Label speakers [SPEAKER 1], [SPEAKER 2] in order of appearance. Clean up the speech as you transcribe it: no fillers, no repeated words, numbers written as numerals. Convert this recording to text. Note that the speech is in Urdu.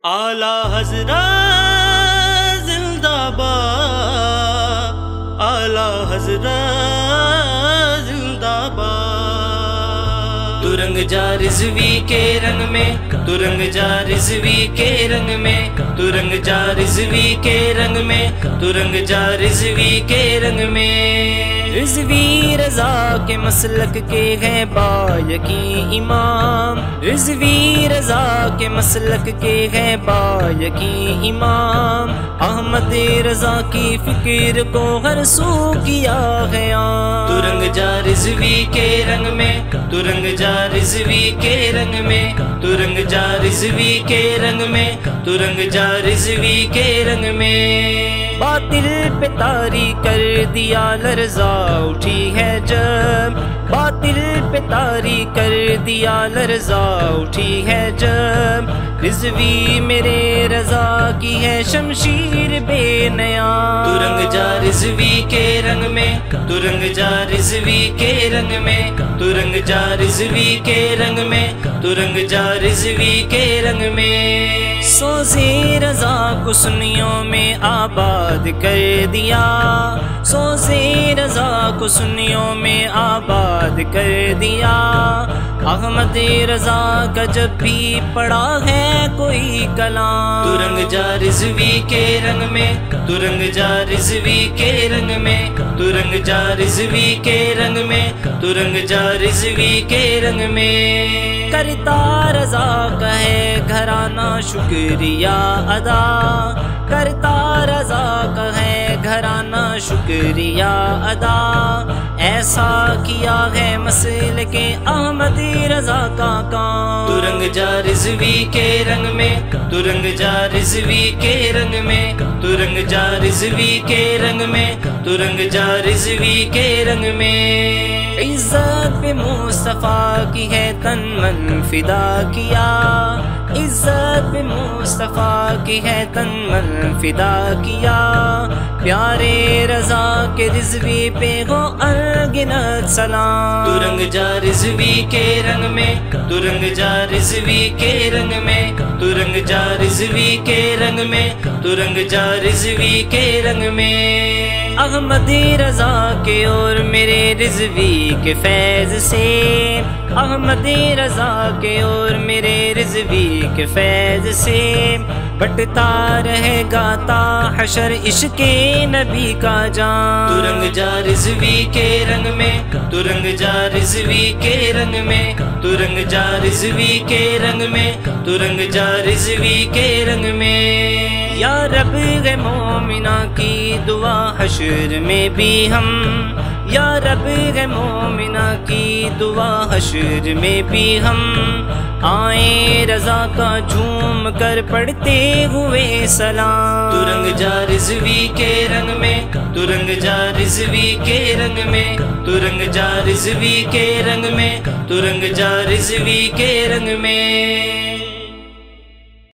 [SPEAKER 1] اعلی حضرت زندہ باد، اعلی حضرت زندہ باد۔ تو رنگ جا رضوی کے رنگ میں، تو رنگ جا رضوی کے رنگ میں، تو رنگ جا رضوی کے رنگ میں، تو رنگ جا رضوی کے رنگ میں۔ رضوی رضا کے مسلک کے ہیں با یقین امام، رضوی رضا کے مسلک کے ہیں با یقین امام۔ احمد رضا کی فکر کو ہر سو کیا ہے عام۔ تو رنگ جا رضوی کے رنگ میں، تو رنگ جا رضوی کے رنگ میں، تو رنگ جا رضوی کے رنگ میں، تو رنگ جا رضوی کے رنگ میں۔ باطل پہ طاری کر دیا لرزا اٹھی ہے جب، باطل پہ طاری کر دیا لرزا اٹھی ہے جب۔ رضوی میرے رضا کی ہے شمشیر بے نیا۔ تو رنگ جا رضوی کے رنگ میں، تو رنگ جا رضوی کے رنگ میں، تو رنگ جا رضوی کے رنگ میں، تو رنگ جا رضوی کے رنگ میں۔ سوزے رضا کو سنیوں میں آباد کر دیا، سوزے رضا کو سنیوں میں آباد کر دیا۔ احمد رضا کا جب بھی پڑا ہے کوئی کلام، تو رنگ جا رضوی کے رنگ میں، تو رنگ جا رضوی کے رنگ میں، تو رنگ جا رضوی کے رنگ میں، تو رنگ جا رضوی کے رنگ میں۔ کرتا رضا کا ہے گھرانہ شکریہ ادا، کرتا رضا کا ہے گھرانہ شکریہ ادا۔ ایسا کیا ہے مسلک احمد رضا کا کام۔ تو رنگ جا رضوی کے رنگ میں، تو رنگ جا رضوی کے رنگ میں، تو رنگ جا رضوی کے رنگ میں، تو رنگ جا رضوی کے رنگ میں۔ عزت پہ مصطفیٰ کی ہے تن من فدا کیا، عزت پہ مصطفیٰ کی ہے تن من فدا کیا۔ پیارے رضا کے رضوی پہ ہو انگنت سلام۔ تو رنگ جا رضوی کے رنگ میں، تو رنگ جا رضوی کے رنگ میں، تو رنگ جا رضوی کے رنگ میں، تو رنگ جا رضوی کے رنگ میں۔ احمد رضا کے اور میرے رضوی کے فیض سے، احمد رضا کے اور میرے رضوی کے فیض سے بٹتا رہے گا تا حشر عشق نبی کا جام۔ تو رنگ جا رضوی کے رنگ میں، تو رنگ جا رضوی کے رنگ میں، تو رنگ جا رضوی کے رنگ میں، تو رنگ جا رضوی کے رنگ میں۔ یا رب ہے مومنہ کی دعا حشر میں بھی ہم، یا رب ہے مومنہ کی دعا حشر میں بھی ہم آئیں رضا کا جھوم کر پڑھتے ہوئے سلام۔ تو رنگ جا رضوی کے رنگ میں، تو رنگ جا رضوی کے رنگ میں، تو رنگ جا رضوی کے رنگ میں، تو رنگ جا رضوی کے رنگ میں۔